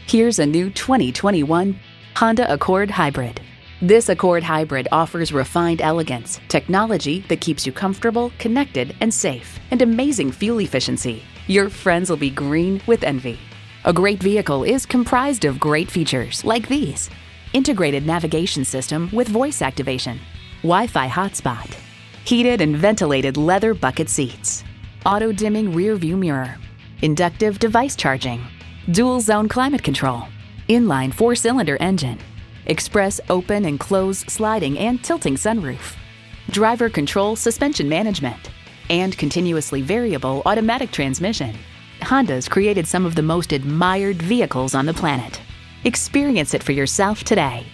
Here's a new 2021 Honda Accord Hybrid. This Accord Hybrid offers refined elegance, technology that keeps you comfortable, connected, and safe, and amazing fuel efficiency. Your friends will be green with envy. A great vehicle is comprised of great features like these: integrated navigation system with voice activation, Wi-Fi hotspot, heated and ventilated leather bucket seats, auto-dimming rear view mirror, inductive device charging, dual zone climate control, inline 4-cylinder engine, express open and close sliding and tilting sunroof, driver control suspension management, and continuously variable automatic transmission. Honda's created some of the most admired vehicles on the planet. Experience it for yourself today.